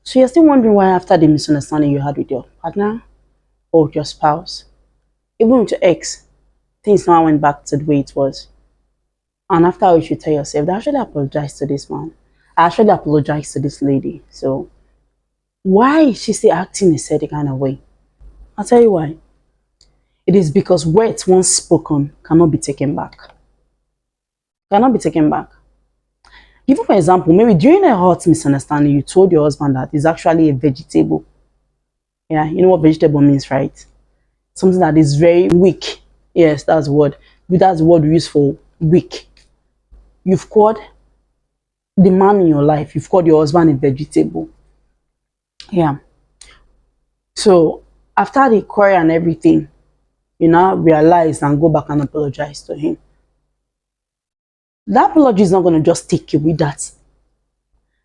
So you're still wondering why after the misunderstanding you had with your partner or with your spouse, even with your ex, things now went back to the way it was. And after you should tell yourself that I actually apologize to this man. I actually apologize to this lady. So why is she still acting a certain kind of way? I'll tell you why. It is because words once spoken cannot be taken back. Cannot be taken back. Give for example, maybe during a hot misunderstanding, you told your husband that it's actually a vegetable. Yeah, you know what vegetable means, right? Something that is very weak. Yes, that's the word. That's the word we use for weak. You've called the man in your life, you've called your husband a vegetable. Yeah. So after the quarrel and everything, you now realize and go back and apologize to him. That apology is not going to just take away that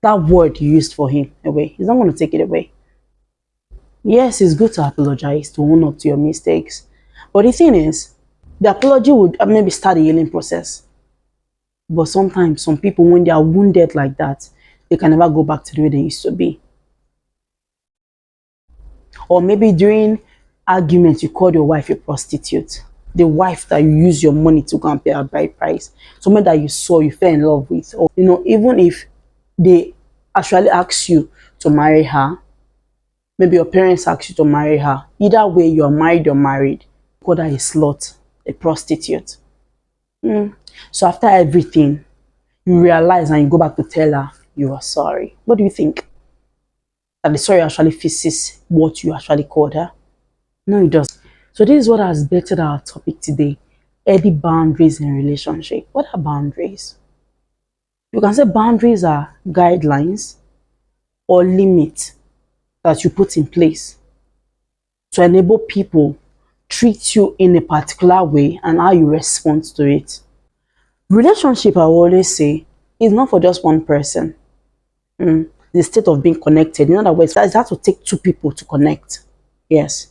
word you used for him away. He's not going to take it away. Yes, it's good to apologize, to own up to your mistakes. But the thing is, the apology would maybe start a healing process. But sometimes, some people, when they are wounded like that, they can never go back to the way they used to be. Or maybe during arguments, you called your wife a prostitute. The wife that you use your money to go and pay her bride price. Someone that you saw, you fell in love with. Or, even if they actually ask you to marry her, maybe your parents ask you to marry her. Either way, you're married or married. Call her a slut, a prostitute. So after everything, you realize and you go back to tell her you are sorry. What do you think? That the sorry actually fixes what you actually called her? No, it doesn't. So this is what has bettered our topic today. Healthy boundaries in relationship. What are boundaries? You can say boundaries are guidelines or limits that you put in place to enable people treat you in a particular way and how you respond to it. Relationship, I will always say, is not for just one person. The state of being connected. In other words, it has to take two people to connect. Yes.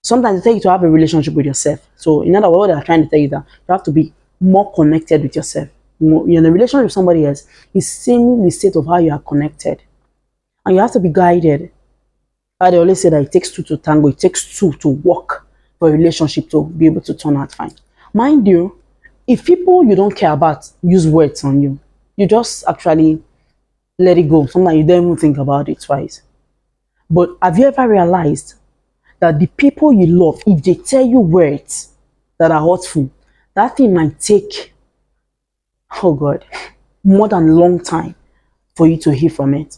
Sometimes it takes you to have a relationship with yourself. So in other words, what they're trying to tell you that you have to be more connected with yourself. You're in a relationship with somebody else, it's seeing the state of how you are connected. And you have to be guided. They always say that it takes two to tango, it takes two to work for a relationship to be able to turn out fine. Mind you, if people you don't care about use words on you, you just actually let it go. Sometimes you don't even think about it twice. But have you ever realized that the people you love, if they tell you words that are hurtful, that thing might take, oh God, more than a long time for you to hear from it.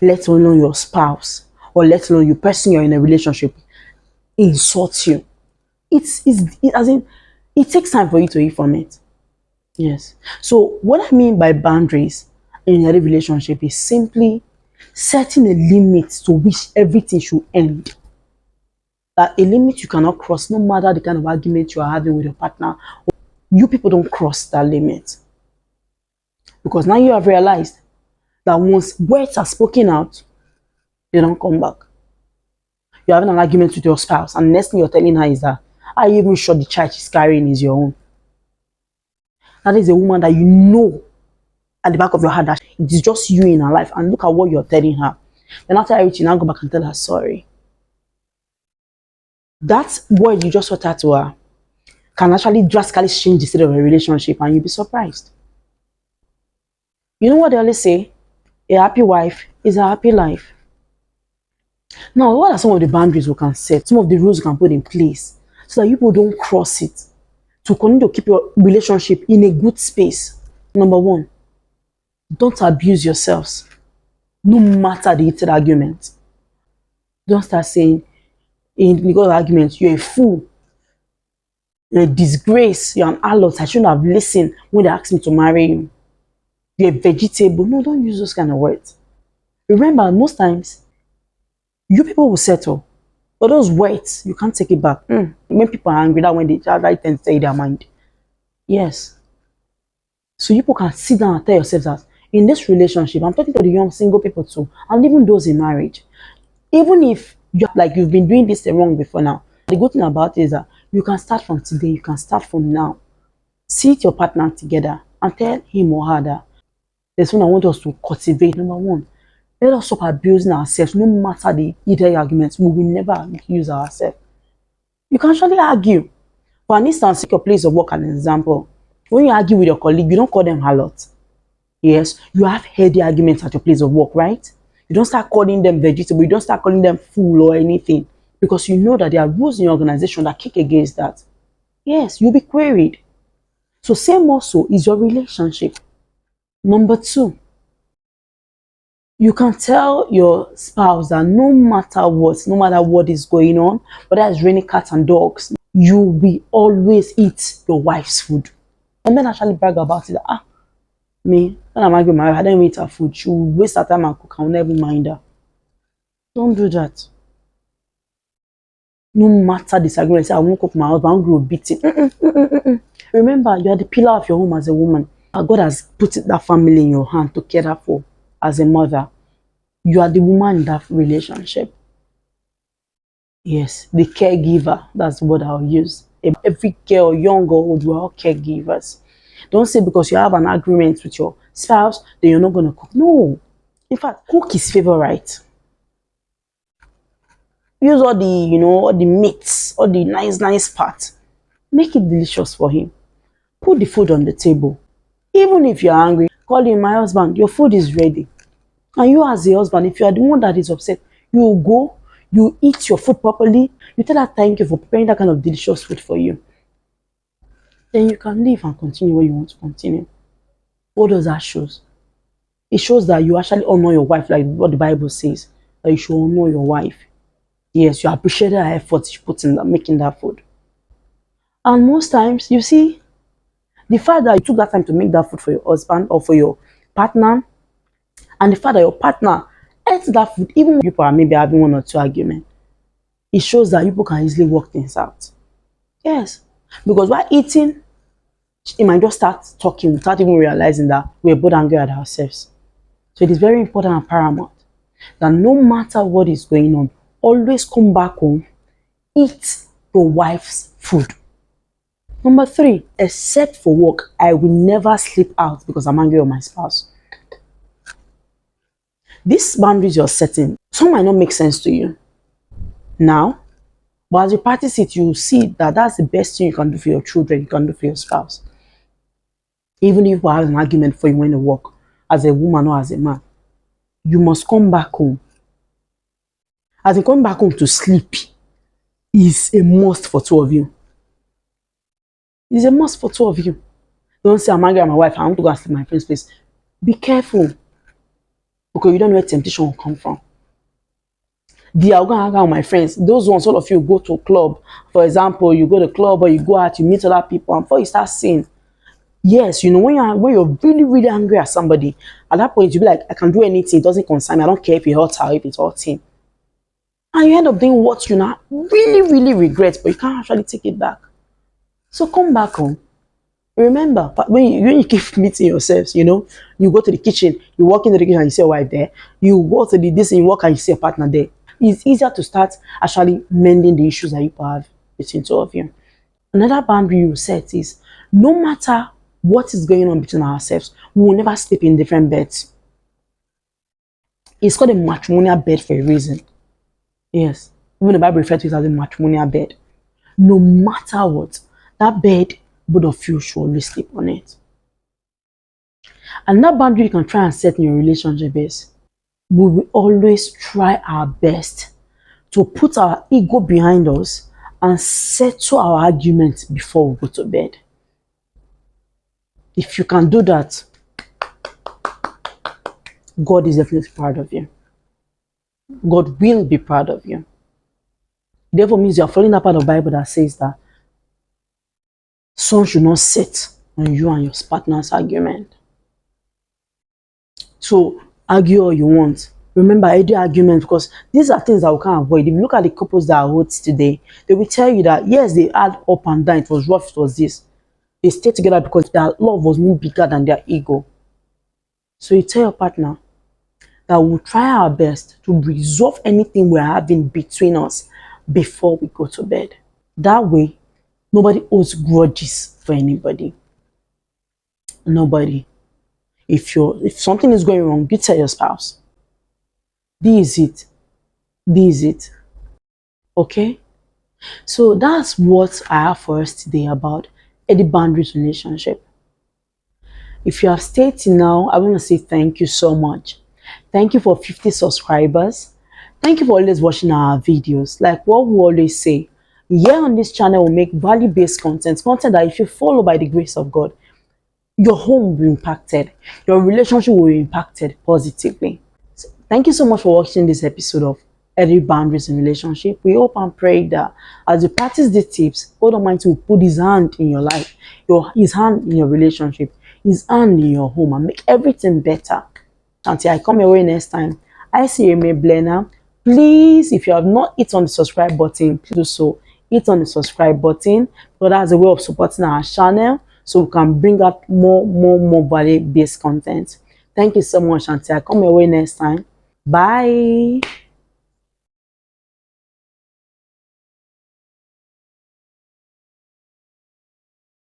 Let alone your spouse, or let alone you person you're in a relationship insult you. It takes time for you to hear from it. Yes. So what I mean by boundaries in a relationship is simply setting a limit to which everything should end. That a limit you cannot cross, no matter the kind of argument you are having with your partner. You people don't cross that limit. Because now you have realized that once words are spoken out, they don't come back. You're having an argument with your spouse, and the next thing you're telling her is that, are you even sure the child she's carrying is your own? That is a woman that you know at the back of your heart that it is just you in her life, and look at what you're telling her. Then after everything, now go back and tell her sorry. That word you just uttered to her can actually drastically change the state of a relationship, and you'll be surprised. You know what they always say? A happy wife is a happy life. Now, what are some of the boundaries we can set? Some of the rules we can put in place so that people don't cross it, to continue to keep your relationship in a good space. Number one, don't abuse yourselves, no matter the heated argument. Don't start saying in the argument, you're a fool, you're a disgrace, you're an harlot, I shouldn't have listened when they asked me to marry you. You're a vegetable. No, don't use those kind of words. Remember, most times, you people will settle. But those words, you can't take it back. When people are angry, that's when they tend to say their mind. Yes. So you people can sit down and tell yourselves that in this relationship, I'm talking to the young single people too, and even those in marriage. Even if you've been doing this wrong before now, the good thing about it is that you can start from today, you can start from now. Sit your partner together and tell him or her that there's one I want us to cultivate. Number one, Let us stop abusing ourselves. No matter the heated arguments, we will never abuse ourselves. You can actually argue. For an instance, take your place of work as an example. When you argue with your colleague, you don't call them harlot. Yes, you have healthy arguments at your place of work, right? You don't start calling them vegetable. You don't start calling them fool or anything because you know that there are rules in your organization that kick against that. Yes, you'll be queried. So same also is your relationship. Number two, you can tell your spouse that no matter what is going on, whether it's raining cats and dogs, you will always eat your wife's food. And men actually brag about it. Me, when I'm angry with my wife, I don't even eat her food. She will waste her time and cook. I will never mind her. Don't do that. No matter disagreement, say I won't cook my husband, I'm going to beat it. Remember, you are the pillar of your home as a woman. God has put that family in your hand to care for as a mother. You are the woman in that relationship. Yes, the caregiver. That's what I'll use. Every girl, young or old, we're all caregivers. Don't say because you have an agreement with your spouse, then you're not going to cook. No. In fact, cook his favorite. Use all the, all the meats, all the nice parts. Make it delicious for him. Put the food on the table. Even if you're angry, call him, my husband, your food is ready. And you as a husband, if you are the one that is upset, you go, you eat your food properly, you tell her thank you for preparing that kind of delicious food for you. Then you can leave and continue where you want to continue. What does that show? It shows that you actually honor your wife, like what the Bible says, that you should honor your wife. Yes, you appreciate her effort she put in that, making that food. And most times, you see, the fact that you took that time to make that food for your husband or for your partner, and the fact that your partner ate that food, even when people are maybe having one or two arguments, it shows that people can easily work things out. Yes, because while eating, it might just start talking without even realizing that we're both angry at ourselves. So it is very important and paramount that no matter what is going on, always come back home, eat your wife's food. Number three, except for work, I will never sleep out because I'm angry with my spouse. These boundaries you're setting, some might not make sense to you now, but as you practice it, you see that that's the best thing you can do for your children, you can do for your spouse. Even if you have an argument for you when you work, as a woman or as a man, you must come back home. As in coming back home to sleep is a must for two of you. It's a must for two of you. Don't say I'm angry at my wife, I want to go and sleep in my friend's place. Be careful, because you don't know where temptation will come from. I'm going to hang out with my friends. Those ones, all of you go to a club. For example, you go to a club or you go out, you meet other people, and before you start seeing, yes, when you're really, really angry at somebody, at that point you'll be like, I can do anything, it doesn't concern me. I don't care if it hurts her or if it's hurting. And you end up doing what you now really, really regret, but you can't actually take it back. So come back home. Remember, when you keep meeting yourselves, you go to the kitchen, you walk into the kitchen and you see your wife there. You go to this and you walk and you see your partner there. It's easier to start actually mending the issues that you have between two of you. Another boundary you set is, no matter what is going on between ourselves, we will never sleep in different beds. It's called a matrimonial bed for a reason. Yes, even the Bible refers to it as a matrimonial bed. No matter what, that bed, both of you should always sleep on it. And that boundary you can try and set in your relationship is, we will always try our best to put our ego behind us and settle our arguments before we go to bed. If you can do that, God is definitely proud of you. God will be proud of you. Therefore means you are following that part of the Bible that says that sun should not set on you and your partner's argument. So argue all you want. Remember, every argument, because these are things that we can't avoid. If you look at the couples that are hot today, they will tell you that yes, they had up and down, it was rough, it was this. They stayed together because their love was more bigger than their ego. So you tell your partner that we'll try our best to resolve anything we're having between us before we go to bed. That way, nobody owes grudges for anybody. Nobody. If something is going wrong, you tell your spouse. This is it. This is it. Okay? So that's what I have for us today about healthy boundaries relationship. If you have stayed till now, I want to say thank you so much. Thank you for 50 subscribers. Thank you for always watching our videos. Like what we always say, here on this channel we make value-based content that if you follow by the grace of God, your home will be impacted, your relationship will be impacted positively. So, thank you so much for watching this episode of Healthy Boundaries in Relationship. We hope and pray that as you practice these tips, God Almighty will put His hand in your life, His hand in your relationship, His hand in your home, and make everything better. Until I come your way next time, I see you, May Blena. Please, if you have not hit on the subscribe button, please do so. Hit on the subscribe button, because that's a way of supporting our channel, so we can bring up more value-based content. Thank you so much. Until I come your way next time. Bye.